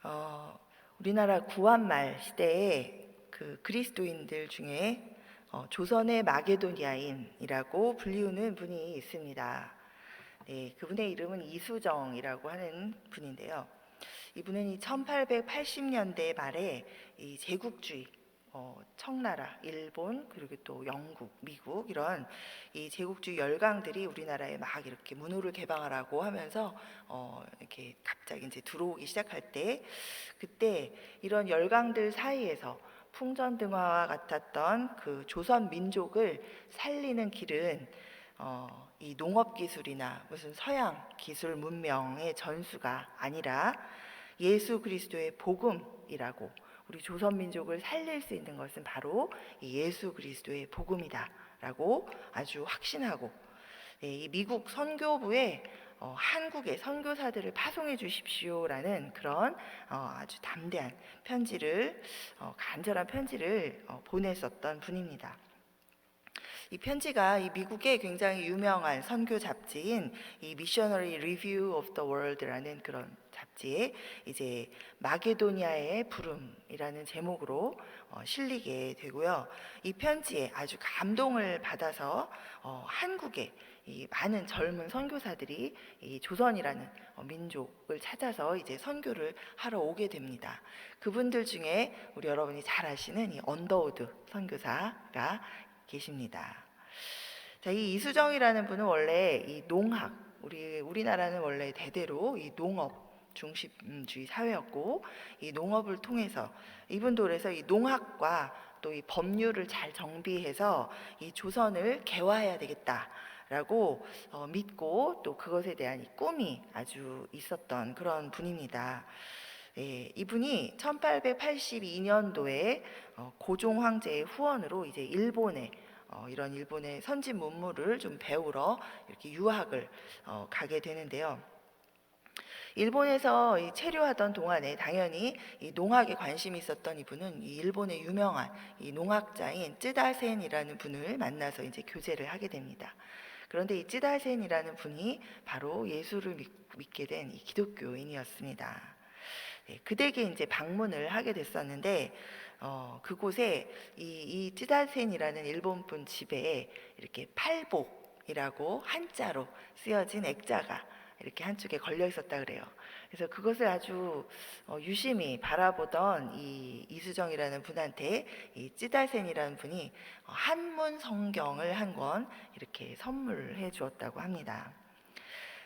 어, 우리나라 구한말 시대에 그 그리스도인들 중에 조선의 마게도니아인이라고 불리우는 분이 있습니다. 네, 그분의 이름은 이수정이라고 하는 분인데요. 이분은 이 1880년대 말에 이 제국주의, 청나라, 일본, 그리고 또 영국, 미국 이런 이 제국주의 열강들이 우리나라에 막 이렇게 문호를 개방하라고 하면서 이렇게 갑자기 이제 들어오기 시작할 때, 그때 이런 열강들 사이에서 풍전등화와 같았던 그 조선 민족을 살리는 길은 이 농업 기술이나 무슨 서양 기술 문명의 전수가 아니라 예수 그리스도의 복음이라고, 우리 조선 민족을 살릴 수 있는 것은 바로 이 예수 그리스도의 복음이다라고 아주 확신하고, 이 미국 선교부에 한국의 선교사들을 파송해 주십시오라는 그런 아주 담대한 편지를, 간절한 편지를 보냈었던 분입니다. 이 편지가 이 미국의 굉장히 유명한 선교 잡지인 이 Missionary Review of the World라는 그런 잡지에 이제 마게도니아의 부름이라는 제목으로 실리게 되고요. 이 편지에 아주 감동을 받아서 한국의 이 많은 젊은 선교사들이 이 조선이라는 민족을 찾아서 이제 선교를 하러 오게 됩니다. 그분들 중에 우리 여러분이 잘 아시는 이 언더우드 선교사가 계십니다. 자, 이 이수정이라는 분은 원래 이 농학, 우리나라는 원래 대대로 이 농업 중심주의 사회였고, 이 농업을 통해서 이분도 그래서 이 농학과 또 이 법률을 잘 정비해서 이 조선을 개화해야 되겠다라고 믿고, 또 그것에 대한 이 꿈이 아주 있었던 그런 분입니다. 예, 이분이 1882년도에 고종 황제의 후원으로 이제 일본에 이런 일본의 선진 문물을 좀 배우러 이렇게 유학을 가게 되는데요. 일본에서 이 체류하던 동안에 당연히 이 농학에 관심이 있었던 이분은 이 일본의 유명한 이 농학자인 쯔다센이라는 분을 만나서 이제 교제를 하게 됩니다. 그런데 이 쯔다센이라는 분이 바로 예수를 믿게 된 이 기독교인이었습니다. 네, 그 댁에 이제 방문을 하게 됐었는데, 그곳에 이 찌다센이라는 일본 분 집에 이렇게 팔복이라고 한자로 쓰여진 액자가 이렇게 한쪽에 걸려 있었다 그래요. 그래서 그것을 아주 유심히 바라보던 이 이수정이라는 분한테 이 찌다센이라는 분이 한문 성경을 한 권 이렇게 선물해 주었다고 합니다.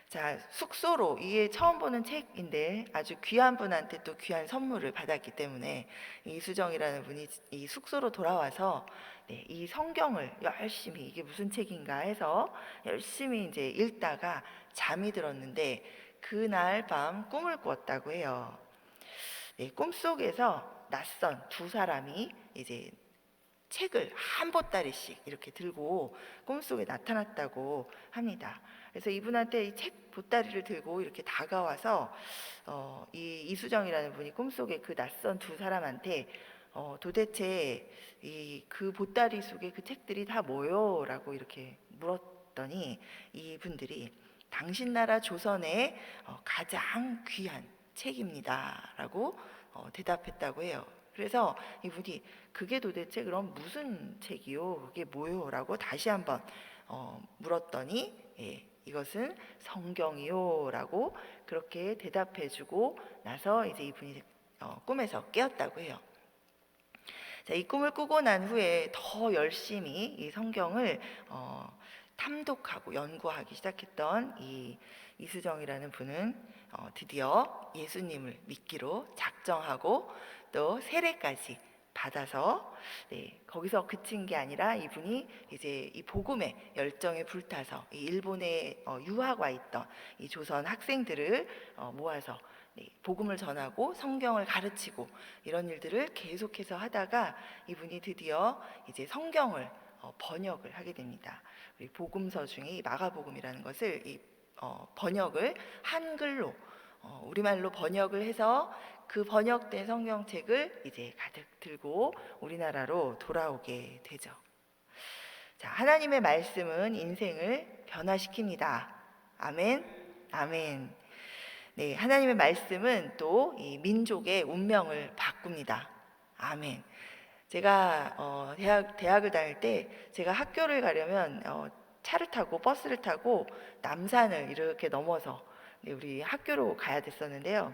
자, 숙소로, 이게 처음 보는 책인데 아주 귀한 분한테 또 귀한 선물을 받았기 때문에 이수정이라는 분이 이 숙소로 돌아와서 이 성경을 열심히, 이게 무슨 책인가 해서 열심히 이제 읽다가 잠이 들었는데, 그날 밤 꿈을 꾸었다고 해요. 꿈속에서 낯선 두 사람이 이제 책을 한 보따리씩 이렇게 들고 꿈속에 나타났다고 합니다. 그래서 이분한테 이 책 보따리를 들고 이렇게 다가와서 이 이수정이라는 분이 꿈속에 그 낯선 두 사람한테 도대체 그 보따리 속에 그 책들이 다 뭐요라고 이렇게 물었더니, 이분들이 당신 나라 조선의 가장 귀한 책입니다라고 대답했다고 해요. 그래서 이분이 그게 도대체 그럼 무슨 책이요? 그게 뭐요? 라고 다시 한번 물었더니, 이것은 성경이요 라고 그렇게 대답해주고 나서 이제 이분이 꿈에서 깨었다고 해요. 자, 이 꿈을 꾸고 난 후에 더 열심히 이 성경을 탐독하고 연구하기 시작했던 이 이수정이라는 분은 드디어 예수님을 믿기로 작정하고 또 세례까지 받아서, 거기서 그친 게 아니라 이분이 이제 이 복음의 열정에 불타서 이 일본에 유학 와 있던 이 조선 학생들을 모아서 복음을 전하고 성경을 가르치고 이런 일들을 계속해서 하다가 이분이 드디어 이제 성경을 번역을 하게 됩니다. 우리 복음서 중에 이 마가복음이라는 것을 번역을 한글로 우리말로 번역을 해서 그 번역된 성경책을 이제 가득 들고 우리나라로 돌아오게 되죠. 자, 하나님의 말씀은 인생을 변화시킵니다. 아멘, 아멘. 네, 하나님의 말씀은 또 이 민족의 운명을 바꿉니다. 아멘. 제가 대학을 다닐 때 제가 학교를 가려면 차를 타고 버스를 타고 남산을 이렇게 넘어서 네, 우리 학교로 가야 됐었는데요.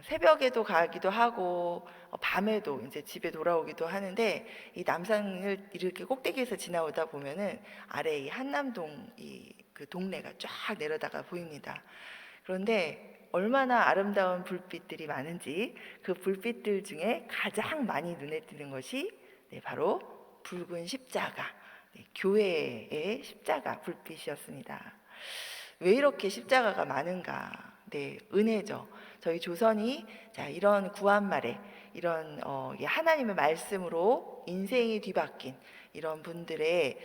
새벽에도 가기도 하고 밤에도 이제 집에 돌아오기도 하는데 이 남산을 이렇게 꼭대기에서 지나오다 보면은 아래 이 한남동 이 그 동네가 쫙 내려다가 보입니다. 그런데 얼마나 아름다운 불빛들이 많은지 그 불빛들 중에 가장 많이 눈에 띄는 것이 네, 바로 붉은 십자가, 네, 교회의 십자가 불빛이었습니다. 왜 이렇게 십자가가 많은가? 네, 은혜죠. 저희 조선이 자 이런 구한말에 이런 이 하나님의 말씀으로 인생이 뒤바뀐 이런 분들의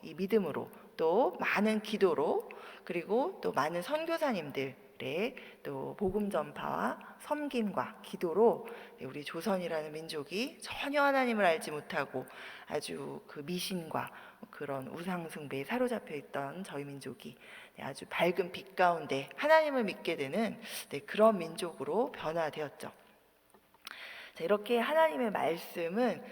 이 믿음으로 또 많은 기도로 그리고 또 많은 선교사님들의 또 복음 전파와 섬김과 기도로 우리 조선이라는 민족이 전혀 하나님을 알지 못하고 아주 그 미신과 그런 우상숭배에 사로잡혀 있던 저희 민족이 아주 밝은 빛 가운데 하나님을 믿게 되는 그런 민족으로 변화되었죠. 자, 이렇게 하나님의 말씀은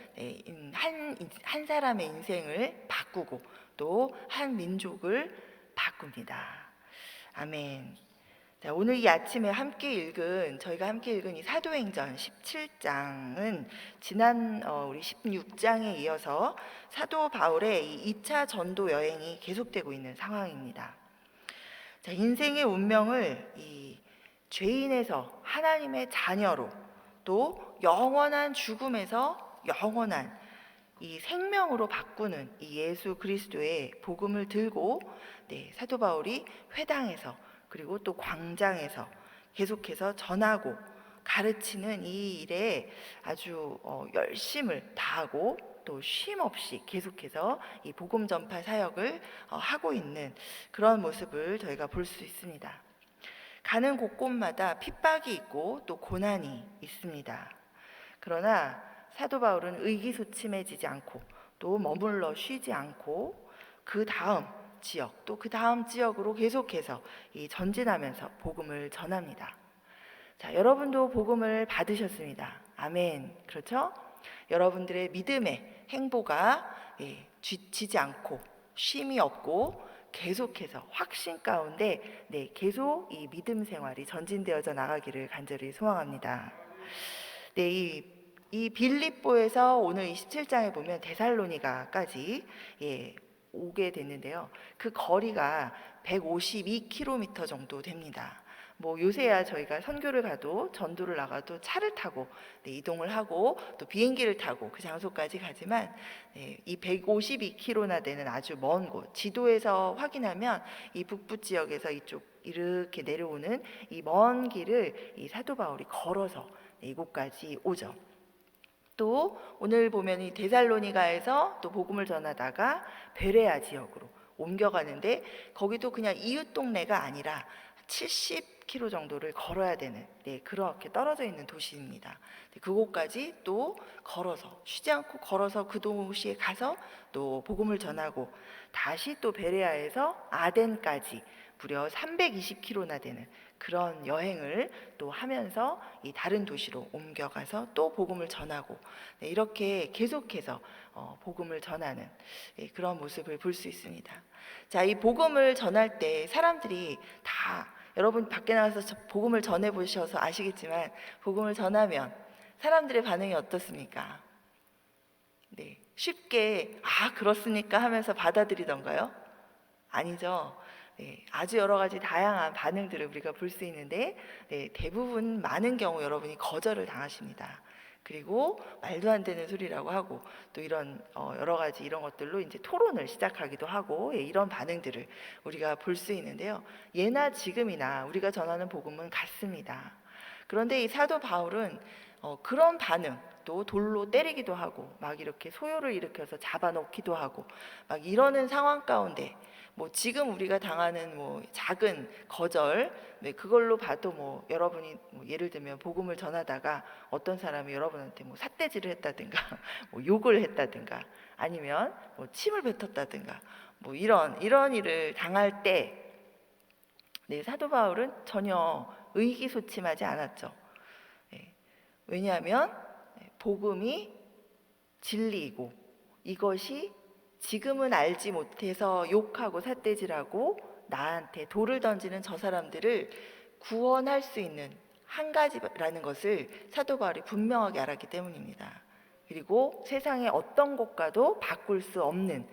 한 사람의 인생을 바꾸고 또 한 민족을 바꿉니다. 아멘. 자, 오늘 이 아침에 저희가 함께 읽은 이 사도행전 17장은 지난 우리 16장에 이어서 사도 바울의 이 2차 전도 여행이 계속되고 있는 상황입니다. 자, 인생의 운명을 이 죄인에서 하나님의 자녀로 또 영원한 죽음에서 영원한 이 생명으로 바꾸는 이 예수 그리스도의 복음을 들고 사도 바울이 회당에서 그리고 또 광장에서 계속해서 전하고 가르치는 이 일에 아주 열심을 다하고 또 쉼 없이 계속해서 이 복음 전파 사역을 하고 있는 그런 모습을 저희가 볼 수 있습니다. 가는 곳곳마다 핍박이 있고 또 고난이 있습니다. 그러나 사도 바울은 의기소침해지지 않고 또 머물러 쉬지 않고 그 다음 지역 또 그 다음 지역으로 계속해서 전진하면서 복음을 전합니다. 자, 여러분도 복음을 받으셨습니다. 아멘. 그렇죠? 여러분들의 믿음의 행보가 지치지 않고 쉼이 없고 계속해서 확신 가운데 계속 이 믿음 생활이 전진되어져 나가기를 간절히 소망합니다. 이 빌립보에서 오늘 27장에 보면 데살로니가까지 오게 됐는데요. 그 거리가 152km 정도 됩니다. 뭐 요새야 저희가 선교를 가도 전도를 나가도 차를 타고 이동을 하고 또 비행기를 타고 그 장소까지 가지만 이 152km나 되는 아주 먼 곳, 지도에서 확인하면 이 북부 지역에서 이쪽 이렇게 내려오는 이 먼 길을 이 사도 바울이 걸어서 이곳까지 오죠. 또 오늘 보면 이 데살로니가에서 또 복음을 전하다가 베레아 지역으로 옮겨가는데 거기도 그냥 이웃 동네가 아니라 70km 정도를 걸어야 되는 그렇게 떨어져 있는 도시입니다. 그곳까지 또 걸어서 쉬지 않고 걸어서 그 도시에 가서 또 복음을 전하고 다시 또 베레아에서 아덴까지 무려 320km나 되는 그런 여행을 또 하면서 이 다른 도시로 옮겨가서 또 복음을 전하고 이렇게 계속해서 복음을 전하는 그런 모습을 볼 수 있습니다. 자, 이 복음을 전할 때 사람들이 다 여러분 밖에 나가서 복음을 전해 보셔서 아시겠지만 복음을 전하면 사람들의 반응이 어떻습니까? 쉽게 그렇습니까 하면서 받아들이던가요? 아니죠. 아주 여러 가지 다양한 반응들을 우리가 볼 수 있는데 대부분 많은 경우 여러분이 거절을 당하십니다. 그리고 말도 안 되는 소리라고 하고 또 이런 여러 가지 이런 것들로 이제 토론을 시작하기도 하고 이런 반응들을 우리가 볼 수 있는데요. 예나 지금이나 우리가 전하는 복음은 같습니다. 그런데 이 사도 바울은 그런 반응 또 돌로 때리기도 하고 막 이렇게 소요를 일으켜서 잡아놓기도 하고 막 이러는 상황 가운데 뭐 지금 우리가 당하는 뭐 작은 거절 그걸로 봐도 뭐 여러분이 예를 들면 복음을 전하다가 어떤 사람이 여러분한테 뭐 삿대질을 했다든가 뭐 욕을 했다든가 아니면 뭐 침을 뱉었다든가 뭐 이런 일을 당할 때 사도 바울은 전혀 의기소침하지 않았죠. 왜냐하면 복음이 진리이고 이것이 지금은 알지 못해서 욕하고 삿대질하고 나한테 돌을 던지는 저 사람들을 구원할 수 있는 한 가지라는 것을 사도 바울이 분명하게 알았기 때문입니다. 그리고 세상의 어떤 것과도 바꿀 수 없는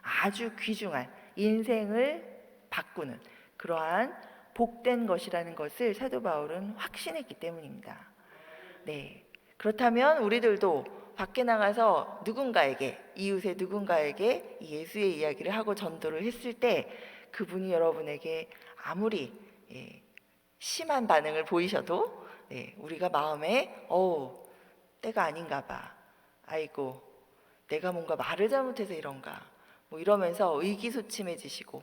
아주 귀중한 인생을 바꾸는 그러한 복된 것이라는 것을 사도 바울은 확신했기 때문입니다. 네, 그렇다면 우리들도 밖에 나가서 누군가에게, 이웃의 누군가에게 예수의 이야기를 하고 전도를 했을 때 그분이 여러분에게 아무리 심한 반응을 보이셔도 우리가 마음에 때가 아닌가 봐, 아이고 내가 뭔가 말을 잘못해서 이런가, 뭐 이러면서 의기소침해지시고,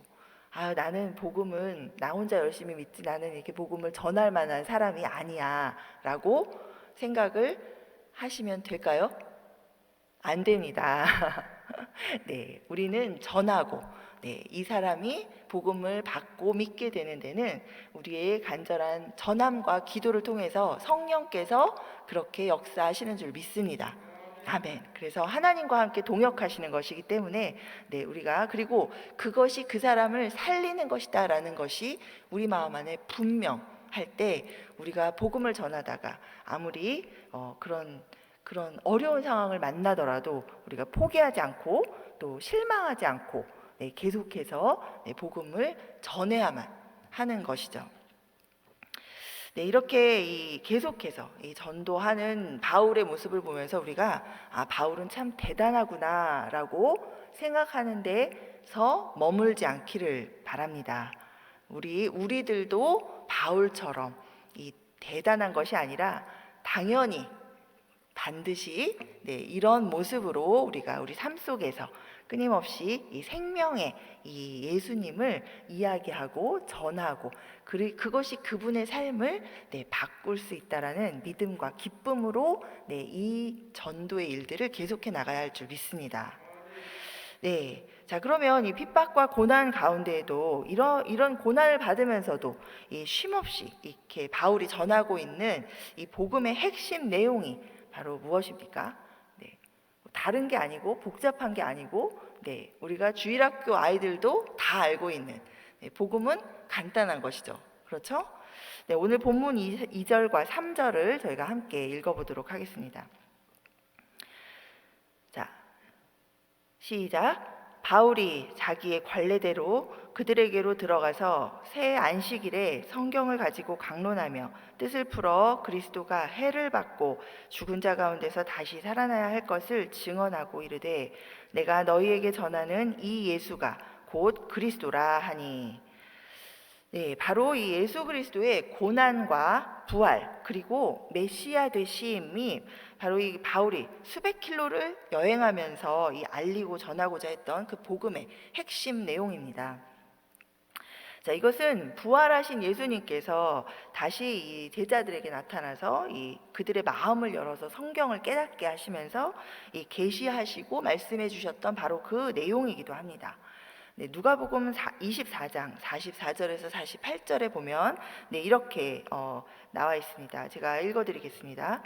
나는 복음은 나 혼자 열심히 믿지, 나는 이렇게 복음을 전할 만한 사람이 아니야 라고 생각을 하시면 될까요? 안 됩니다. 네, 우리는 전하고 이 사람이 복음을 받고 믿게 되는 데는 우리의 간절한 전함과 기도를 통해서 성령께서 그렇게 역사하시는 줄 믿습니다. 아멘. 그래서 하나님과 함께 동역하시는 것이기 때문에 우리가, 그리고 그것이 그 사람을 살리는 것이다라는 것이 우리 마음 안에 분명할 때 우리가 복음을 전하다가 아무리 그런 어려운 상황을 만나더라도 우리가 포기하지 않고 또 실망하지 않고 계속해서 복음을 전해야만 하는 것이죠. 이렇게 계속해서 전도하는 바울의 모습을 보면서 우리가 바울은 참 대단하구나라고 생각하는 데서 머물지 않기를 바랍니다. 우리들도 바울처럼 이 대단한 것이 아니라 당연히 반드시 이런 모습으로 우리가 우리 삶 속에서 끊임없이 이 생명의 이 예수님을 이야기하고 전하고 그것이 그분의 삶을 바꿀 수 있다라는 믿음과 기쁨으로 이 전도의 일들을 계속해 나가야 할 줄 믿습니다. 자, 그러면 이 핍박과 고난 가운데에도 이런 고난을 받으면서도 쉼없이 이렇게 바울이 전하고 있는 이 복음의 핵심 내용이 바로 무엇입니까? 다른 게 아니고 복잡한 게 아니고 우리가 주일학교 아이들도 다 알고 있는 복음은 간단한 것이죠. 그렇죠? 오늘 본문 2절과 3절을 저희가 함께 읽어보도록 하겠습니다. 자, 시작. 바울이 자기의 관례대로 그들에게로 들어가서 새 안식일에 성경을 가지고 강론하며 뜻을 풀어 그리스도가 해를 받고 죽은 자 가운데서 다시 살아나야 할 것을 증언하고 이르되 내가 너희에게 전하는 이 예수가 곧 그리스도라 하니. 바로 이 예수 그리스도의 고난과 부활 그리고 메시아 되심이 바로 이 바울이 수백 킬로를 여행하면서 알리고 전하고자 했던 그 복음의 핵심 내용입니다. 자, 이것은 부활하신 예수님께서 다시 이 제자들에게 나타나서 그들의 마음을 열어서 성경을 깨닫게 하시면서 계시하시고 말씀해 주셨던 바로 그 내용이기도 합니다. 누가복음 24장 44절에서 48절에 보면 이렇게 나와 있습니다. 제가 읽어드리겠습니다.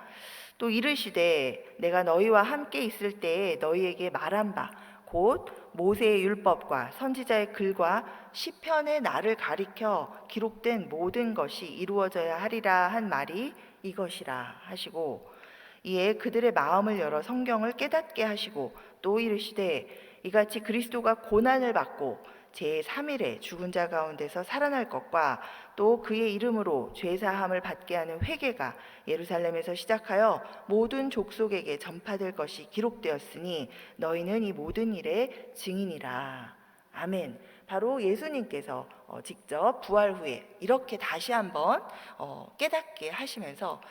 또 이르시되 내가 너희와 함께 있을 때에 너희에게 말한 바 곧 모세의 율법과 선지자의 글과 시편의 나를 가리켜 기록된 모든 것이 이루어져야 하리라 한 말이 이것이라 하시고, 이에 그들의 마음을 열어 성경을 깨닫게 하시고 또 이르시되 이같이 그리스도가 고난을 받고 제3일에 죽은 자 가운데서 살아날 것과 또 그의 이름으로 죄사함을 받게 하는 회개가 예루살렘에서 시작하여 모든 족속에게 전파될 것이 기록되었으니 너희는 이 모든 일의 증인이라. 아멘. 바로 예수님께서 직접 부활 후에 이렇게 다시 한번 깨닫게 하시면서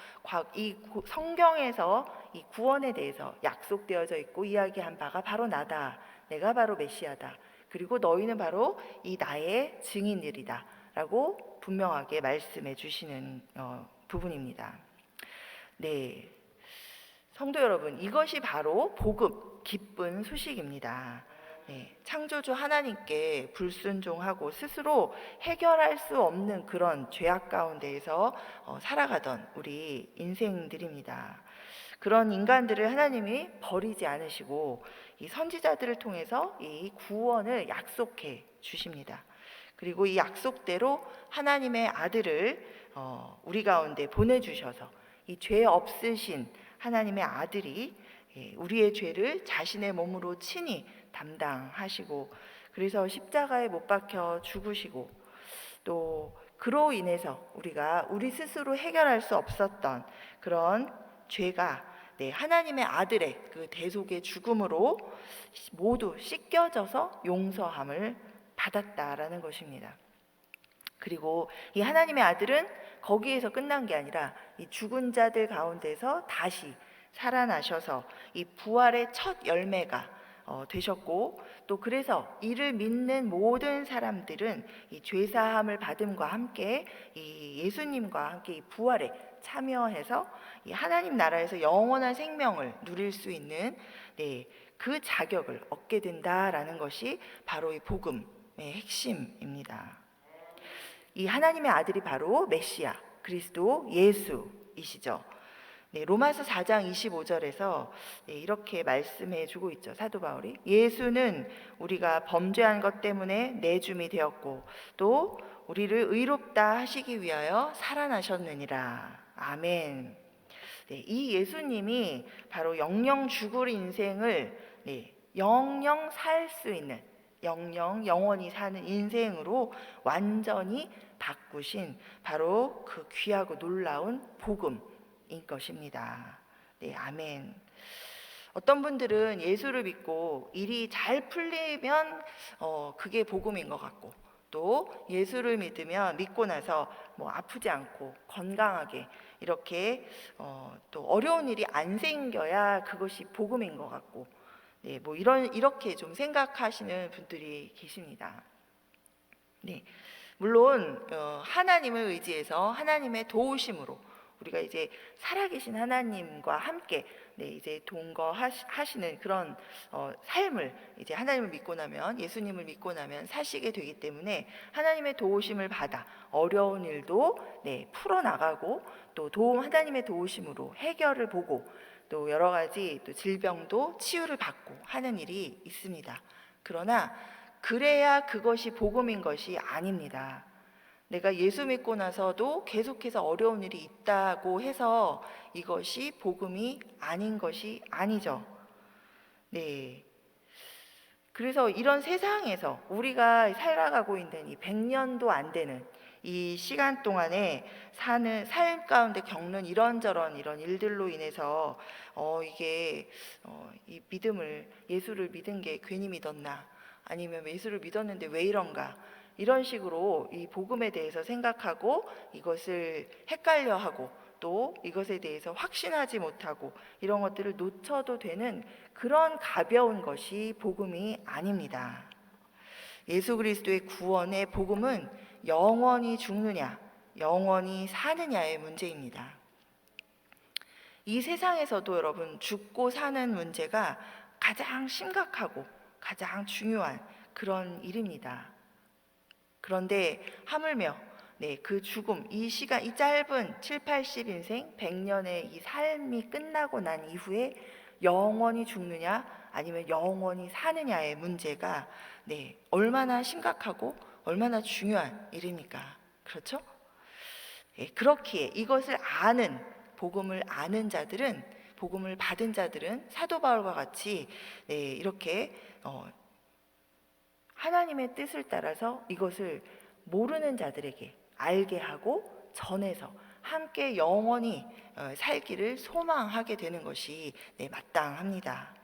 이 성경에서 이 구원에 대해서 약속되어져 있고 이야기한 바가 바로 나다. 내가 바로 메시아다. 그리고 너희는 바로 이 나의 증인들이다 라고 분명하게 말씀해 주시는 부분입니다. 성도 여러분, 이것이 바로 복음, 기쁜 소식입니다. 창조주 하나님께 불순종하고 스스로 해결할 수 없는 그런 죄악 가운데에서 살아가던 우리 인생들입니다. 그런 인간들을 하나님이 버리지 않으시고 이 선지자들을 통해서 이 구원을 약속해 주십니다. 그리고 이 약속대로 하나님의 아들을 우리 가운데 보내주셔서 이 죄 없으신 하나님의 아들이 우리의 죄를 자신의 몸으로 친히 담당하시고, 그래서 십자가에 못 박혀 죽으시고, 또 그로 인해서 우리가 우리 스스로 해결할 수 없었던 그런 죄가 하나님의 아들의 그 대속의 죽음으로 모두 씻겨져서 용서함을 받았다라는 것입니다. 그리고 이 하나님의 아들은 거기에서 끝난 게 아니라 이 죽은 자들 가운데서 다시 살아나셔서 이 부활의 첫 열매가 되셨고, 또 그래서 이를 믿는 모든 사람들은 이 죄사함을 받음과 함께 이 예수님과 함께 이 부활에 참여해서 이 하나님 나라에서 영원한 생명을 누릴 수 있는 그 자격을 얻게 된다라는 것이 바로 이 복음의 핵심입니다. 이 하나님의 아들이 바로 메시아, 그리스도 예수이시죠. 로마서 4장 25절에서 이렇게 말씀해 주고 있죠. 사도 바울이 예수는 우리가 범죄한 것 때문에 내줌이 되었고 또 우리를 의롭다 하시기 위하여 살아나셨느니라. 아멘. 이 예수님이 바로 영영 죽을 인생을 영영 살 수 있는, 영원히 사는 인생으로 완전히 바꾸신 바로 그 귀하고 놀라운 복음인 것입니다. 아멘. 어떤 분들은 예수를 믿고 일이 잘 풀리면 그게 복음인 것 같고, 또 예수를 믿고 나서 아프지 않고 건강하게 이렇게 또 어려운 일이 안 생겨야 그것이 복음인 것 같고, 이렇게 좀 생각하시는 분들이 계십니다. 물론 하나님을 의지해서 하나님의 도우심으로 우리가 이제 살아계신 하나님과 함께 이제 동거하시는 그런 삶을 이제 하나님을 믿고 나면, 예수님을 믿고 나면 사시게 되기 때문에 하나님의 도우심을 받아 어려운 일도 풀어나가고, 또 하나님의 도우심으로 해결을 보고, 또 여러 가지 또 질병도 치유를 받고 하는 일이 있습니다. 그러나 그래야 그것이 복음인 것이 아닙니다. 내가 예수 믿고 나서도 계속해서 어려운 일이 있다고 해서 이것이 복음이 아닌 것이 아니죠. 그래서 이런 세상에서 우리가 살아가고 있는 이 100년도 안 되는 이 시간 동안에 사는 삶 가운데 겪는 이런저런 이런 일들로 인해서 이게 이 예수를 믿은 게 괜히 믿었나, 아니면 예수를 믿었는데 왜 이런가, 이런 식으로 이 복음에 대해서 생각하고 이것을 헷갈려하고 또 이것에 대해서 확신하지 못하고 이런 것들을 놓쳐도 되는 그런 가벼운 것이 복음이 아닙니다. 예수 그리스도의 구원의 복음은 영원히 죽느냐 영원히 사느냐의 문제입니다. 이 세상에서도 여러분, 죽고 사는 문제가 가장 심각하고 가장 중요한 그런 일입니다. 그런데 하물며 그 죽음, 이 짧은 7, 80인생 100년의 이 삶이 끝나고 난 이후에 영원히 죽느냐 아니면 영원히 사느냐의 문제가 얼마나 심각하고 얼마나 중요한 일입니까? 그렇죠? 그렇기에 이것을 복음을 아는 자들은, 복음을 받은 자들은 사도 바울과 같이 이렇게 하나님의 뜻을 따라서 이것을 모르는 자들에게 알게 하고 전해서 함께 영원히 살기를 소망하게 되는 것이 마땅합니다.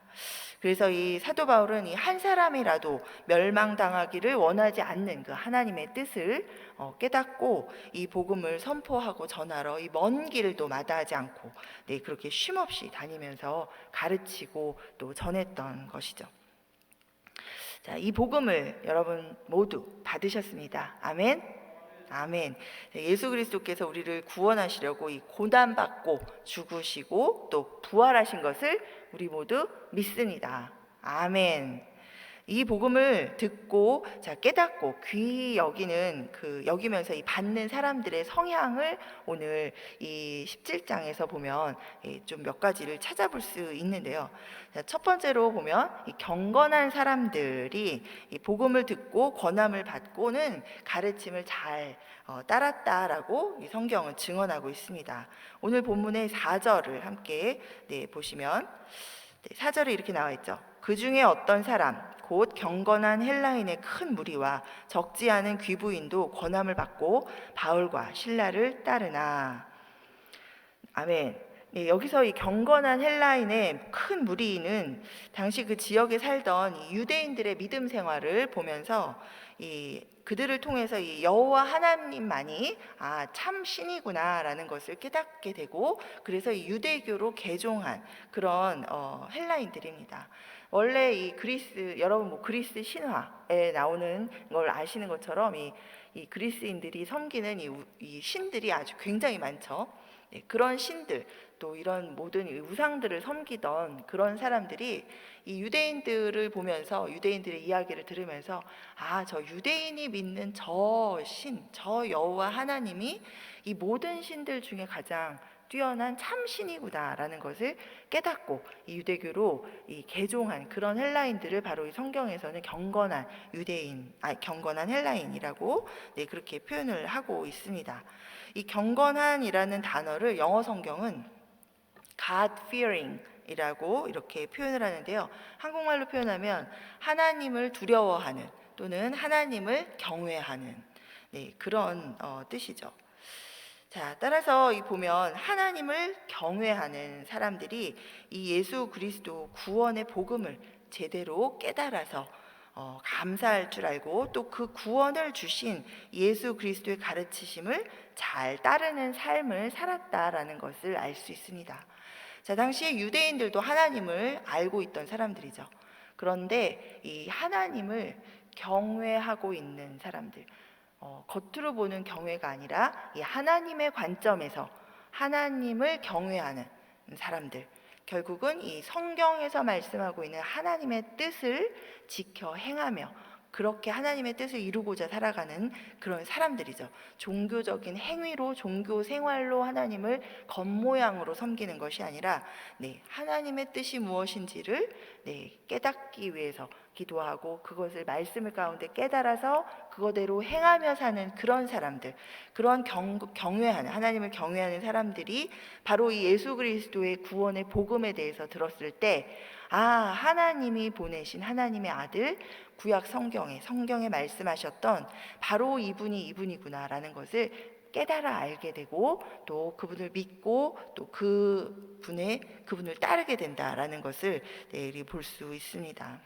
그래서 이 사도 바울은 이 한 사람이라도 멸망당하기를 원하지 않는 그 하나님의 뜻을 깨닫고 이 복음을 선포하고 전하러 이 먼 길도 마다하지 않고 그렇게 쉼없이 다니면서 가르치고 또 전했던 것이죠. 자, 이 복음을 여러분 모두 받으셨습니다. 아멘. 아멘. 예수 그리스도께서 우리를 구원하시려고 이 고난받고 죽으시고 또 부활하신 것을 우리 모두 믿습니다. 아멘. 이 복음을 듣고 자 깨닫고 귀히 여기는 여기면서 이 받는 사람들의 성향을 오늘 이 17장에서 보면 좀 몇 가지를 찾아볼 수 있는데요. 자, 첫 번째로 보면 이 경건한 사람들이 이 복음을 듣고 권함을 받고는 가르침을 잘 따랐다라고 이 성경은 증언하고 있습니다. 오늘 본문의 4절을 함께 보시면 4절에 이렇게 나와 있죠. 그 중에 어떤 사람 곧 경건한 헬라인의 큰 무리와 적지 않은 귀부인도 권함을 받고 바울과 실라를 따르나. 아멘. 여기서 이 경건한 헬라인의 큰 무리는 당시 그 지역에 살던 이 유대인들의 믿음 생활을 보면서 그들을 통해서 이 여호와 하나님만이 참 신이구나라는 것을 깨닫게 되고, 그래서 이 유대교로 개종한 그런 헬라인들입니다. 원래 이 여러분 그리스 신화에 나오는 걸 아시는 것처럼 이 그리스인들이 섬기는 이 신들이 아주 굉장히 많죠. 그런 신들, 또 이런 모든 우상들을 섬기던 그런 사람들이 이 유대인들을 보면서, 유대인들의 이야기를 들으면서 저 유대인이 믿는 저 신, 저 여호와 하나님이 이 모든 신들 중에 가장 뛰어난 참신이구나라는 것을 깨닫고 이 유대교로 개종한 그런 헬라인들을 바로 이 성경에서는 경건한 경건한 헬라인이라고 그렇게 표현을 하고 있습니다. 이 경건한이라는 단어를 영어 성경은 God-fearing 이라고 이렇게 표현을 하는데요. 한국말로 표현하면 하나님을 두려워하는 또는 하나님을 경외하는 그런 뜻이죠. 자, 따라서 보면 하나님을 경외하는 사람들이 이 예수 그리스도 구원의 복음을 제대로 깨달아서 감사할 줄 알고, 또 그 구원을 주신 예수 그리스도의 가르치심을 잘 따르는 삶을 살았다라는 것을 알 수 있습니다. 자, 당시에 유대인들도 하나님을 알고 있던 사람들이죠. 그런데 이 하나님을 경외하고 있는 사람들, 겉으로 보는 경외가 아니라 이 하나님의 관점에서 하나님을 경외하는 사람들, 결국은 이 성경에서 말씀하고 있는 하나님의 뜻을 지켜 행하며 그렇게 하나님의 뜻을 이루고자 살아가는 그런 사람들이죠. 종교적인 행위로, 종교 생활로 하나님을 겉모양으로 섬기는 것이 아니라 하나님의 뜻이 무엇인지를 깨닫기 위해서 기도하고 그것을 말씀을 가운데 깨달아서 그거대로 행하며 사는 그런 사람들, 그런 경외하는, 하나님을 경외하는 사람들이 바로 이 예수 그리스도의 구원의 복음에 대해서 들었을 때 하나님이 보내신 하나님의 아들, 구약 성경에 말씀하셨던 바로 이분이구나라는 것을 깨달아 알게 되고, 또 그분을 믿고 또 그분을 따르게 된다라는 것을 볼 수 있습니다.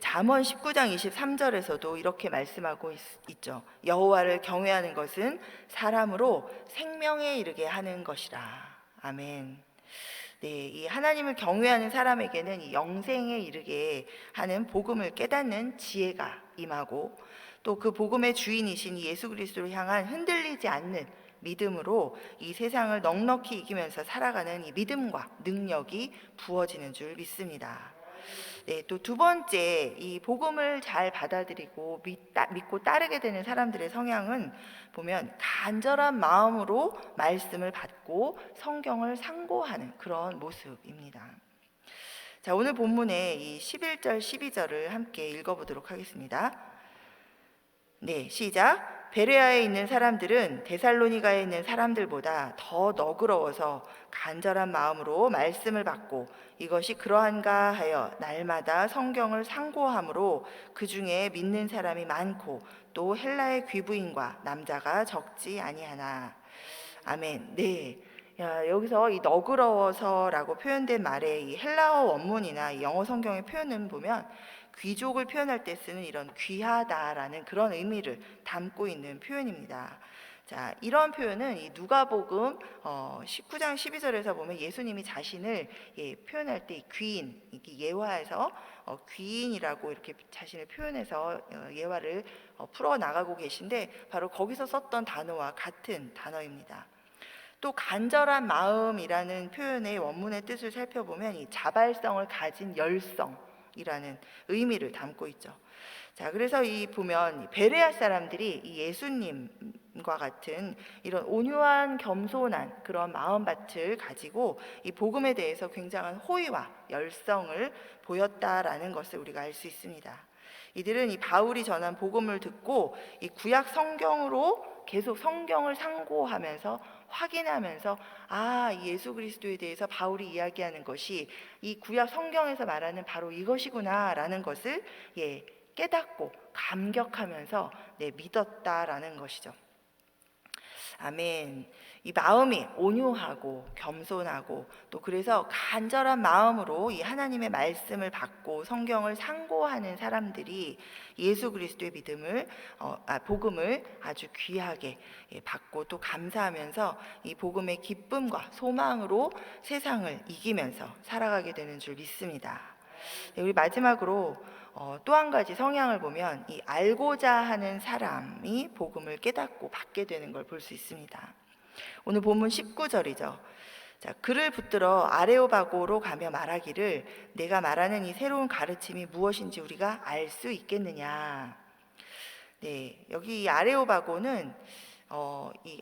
잠언 19장 23절에서도 이렇게 말씀하고 있죠. 여호와를 경외하는 것은 사람으로 생명에 이르게 하는 것이라. 아멘. 이 하나님을 경외하는 사람에게는 이 영생에 이르게 하는 복음을 깨닫는 지혜가 임하고, 또 그 복음의 주인이신 예수 그리스도를 향한 흔들리지 않는 믿음으로 이 세상을 넉넉히 이기면서 살아가는 이 믿음과 능력이 부어지는 줄 믿습니다. 또 두 번째, 이 복음을 잘 받아들이고 믿고 따르게 되는 사람들의 성향은 보면 간절한 마음으로 말씀을 받고 성경을 상고하는 그런 모습입니다. 자, 오늘 본문의 이 11절 12절을 함께 읽어보도록 하겠습니다. 시작. 베레아에 있는 사람들은 데살로니가에 있는 사람들보다 더 너그러워서 간절한 마음으로 말씀을 받고 이것이 그러한가 하여 날마다 성경을 상고함으로 그 중에 믿는 사람이 많고 또 헬라의 귀부인과 남자가 적지 아니하나. 아멘. 여기서 이 너그러워서라고 표현된 말의 이 헬라어 원문이나 이 영어 성경의 표현을 보면 귀족을 표현할 때 쓰는 이런 귀하다라는 그런 의미를 담고 있는 표현입니다. 자, 이런 표현은 이 누가복음 19장 12절에서 보면 예수님이 자신을 표현할 때 귀인, 예화에서 귀인이라고 이렇게 자신을 표현해서 예화를 풀어 나가고 계신데, 바로 거기서 썼던 단어와 같은 단어입니다. 또 간절한 마음이라는 표현의 원문의 뜻을 살펴보면 이 자발성을 가진 열성, 성경이라는 의미를 담고 있죠. 자, 그래서 이 보면 베레아 사람들이 이 예수님과 같은 이런 온유한 겸손한 그런 마음밭을 가지고 이 복음에 대해서 굉장한 호의와 열성을 보였다라는 것을 우리가 알 수 있습니다. 이들은 이 바울이 전한 복음을 듣고 이 구약 성경으로 계속 성경을 상고하면서 확인하면서 이 예수 그리스도에 대해서 바울이 이야기하는 것이 이 구약 성경에서 말하는 바로 이것이구나라는 것을 깨닫고 감격하면서 믿었다라는 것이죠. 아멘. 이 마음이 온유하고 겸손하고 또 그래서 간절한 마음으로 이 하나님의 말씀을 받고 성경을 상고하는 사람들이 예수 그리스도의 복음을 아주 귀하게 받고 또 감사하면서 이 복음의 기쁨과 소망으로 세상을 이기면서 살아가게 되는 줄 믿습니다. 우리 마지막으로 또 한 가지 성향을 보면 이 알고자 하는 사람이 복음을 깨닫고 받게 되는 걸 볼 수 있습니다. 오늘 본문 19절이죠. 자, 그를 붙들어 아레오바고로 가며 말하기를 내가 말하는 이 새로운 가르침이 무엇인지 우리가 알 수 있겠느냐. 네, 여기 이 아레오바고는 이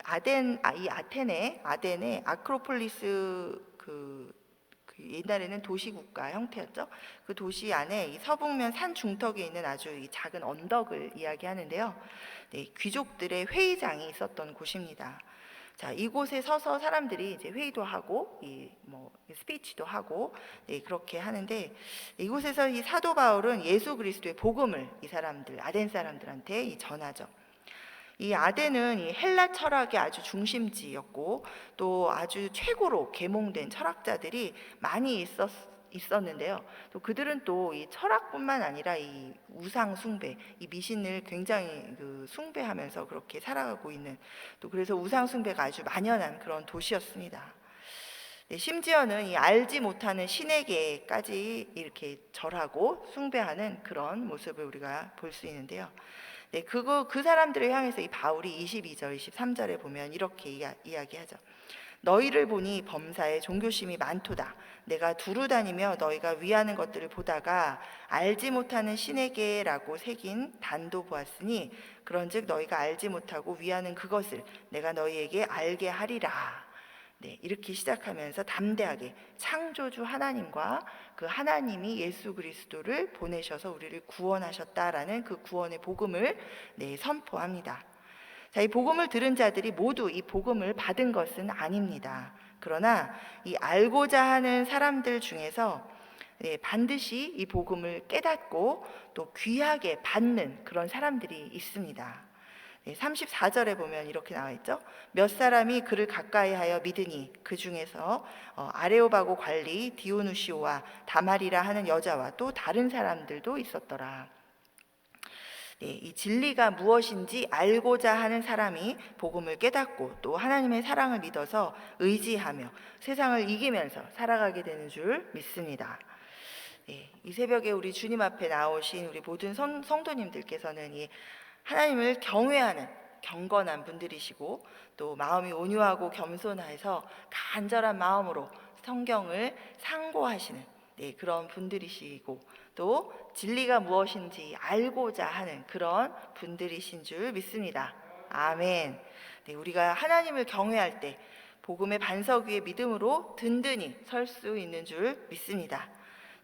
아테네 아크로폴리스 옛날에는 도시국가 형태였죠. 그 도시 안에 이 서북면 산 중턱에 있는 아주 이 작은 언덕을 이야기하는데요. 귀족들의 회의장이 있었던 곳입니다. 자, 이곳에 서서 사람들이 이제 회의도 하고 스피치도 하고 그렇게 하는데 이곳에서 이 사도 바울은 예수 그리스도의 복음을 이 사람들 아덴 사람들한테 전하죠. 이 아덴은 이 헬라 철학의 아주 중심지였고 또 아주 최고로 계몽된 철학자들이 많이 있었는데요. 또 그들은 또 이 철학뿐만 아니라 이 우상 숭배, 이 미신을 굉장히 숭배하면서 그렇게 살아가고 있는 또 그래서 우상 숭배가 아주 만연한 그런 도시였습니다. 심지어는 이 알지 못하는 신에게까지 이렇게 절하고 숭배하는 그런 모습을 우리가 볼 수 있는데요. 그 사람들을 향해서 이 바울이 22절, 23절에 보면 이렇게 이야기하죠. 너희를 보니 범사에 종교심이 많도다. 내가 두루 다니며 너희가 위하는 것들을 보다가 알지 못하는 신에게라고 새긴 단도 보았으니 그런즉 너희가 알지 못하고 위하는 그것을 내가 너희에게 알게 하리라. 이렇게 시작하면서 담대하게 창조주 하나님과 그 하나님이 예수 그리스도를 보내셔서 우리를 구원하셨다라는 그 구원의 복음을 선포합니다. 자, 이 복음을 들은 자들이 모두 이 복음을 받은 것은 아닙니다. 그러나 이 알고자 하는 사람들 중에서 반드시 이 복음을 깨닫고 또 귀하게 받는 그런 사람들이 있습니다. 34절에 보면 이렇게 나와 있죠. 몇 사람이 그를 가까이하여 믿으니 그 중에서 아레오바고 관리 디오누시오와 다말이라 하는 여자와 또 다른 사람들도 있었더라. 이 진리가 무엇인지 알고자 하는 사람이 복음을 깨닫고 또 하나님의 사랑을 믿어서 의지하며 세상을 이기면서 살아가게 되는 줄 믿습니다. 이 새벽에 우리 주님 앞에 나오신 우리 모든 성도님들께서는 이 하나님을 경외하는 경건한 분들이시고 또 마음이 온유하고 겸손해서 간절한 마음으로 성경을 상고하시는 그런 분들이시고 또 진리가 무엇인지 알고자 하는 그런 분들이신 줄 믿습니다. 아멘. 우리가 하나님을 경외할 때 복음의 반석 위에 믿음으로 든든히 설 수 있는 줄 믿습니다.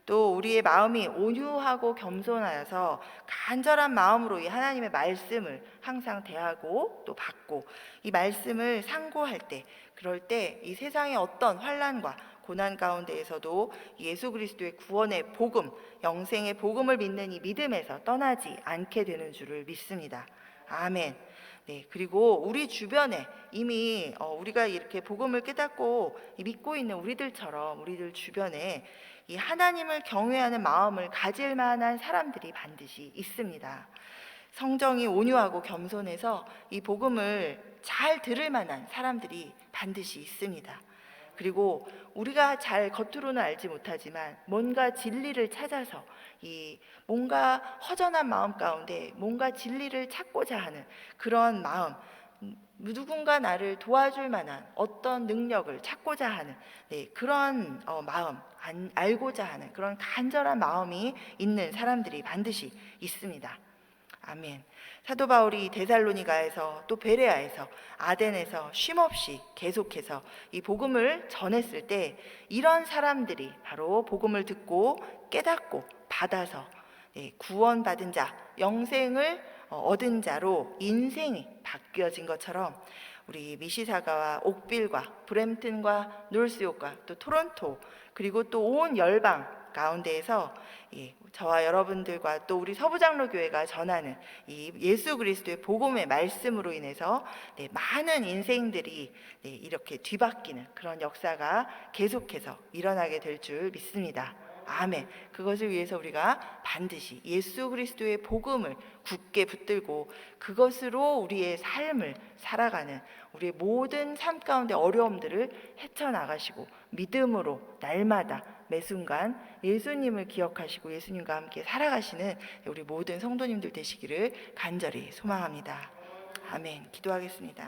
또 우리의 마음이 온유하고 겸손하여서 간절한 마음으로 이 하나님의 말씀을 항상 대하고 또 받고 이 말씀을 상고할 때 그럴 때 이 세상의 어떤 환난과 고난 가운데에서도 예수 그리스도의 구원의 복음, 영생의 복음을 믿는 이 믿음에서 떠나지 않게 되는 줄을 믿습니다. 아멘. 그리고 우리 주변에 이미 우리가 이렇게 복음을 깨닫고 믿고 있는 우리들처럼 우리들 주변에 이 하나님을 경외하는 마음을 가질 만한 사람들이 반드시 있습니다. 성정이 온유하고 겸손해서 이 복음을 잘 들을 만한 사람들이 반드시 있습니다. 그리고 우리가 잘 겉으로는 알지 못하지만 뭔가 진리를 찾아서 이 뭔가 허전한 마음 가운데 뭔가 진리를 찾고자 하는 그런 마음, 누군가 나를 도와줄 만한 어떤 능력을 찾고자 하는 그런 마음, 알고자 하는 그런 간절한 마음이 있는 사람들이 반드시 있습니다. 아멘. 사도 바울이 데살로니가에서 또 베레아에서 아덴에서 쉼없이 계속해서 이 복음을 전했을 때 이런 사람들이 바로 복음을 듣고 깨닫고 받아서 구원받은 자, 영생을 얻은 자로 인생이 바뀌어진 것처럼 우리 미시사가와 옥빌과 브램튼과 놀스욕과 또 토론토 그리고 또 온 열방 가운데에서 저와 여러분들과 또 우리 서부장로교회가 전하는 이 예수 그리스도의 복음의 말씀으로 인해서 많은 인생들이 이렇게 뒤바뀌는 그런 역사가 계속해서 일어나게 될 줄 믿습니다. 아멘. 그것을 위해서 우리가 반드시 예수 그리스도의 복음을 굳게 붙들고 그것으로 우리의 삶을 살아가는 우리의 모든 삶 가운데 어려움들을 헤쳐나가시고 믿음으로 날마다 매 순간 예수님을 기억하시고 예수님과 함께 살아가시는 우리 모든 성도님들 되시기를 간절히 소망합니다. 아멘. 기도하겠습니다.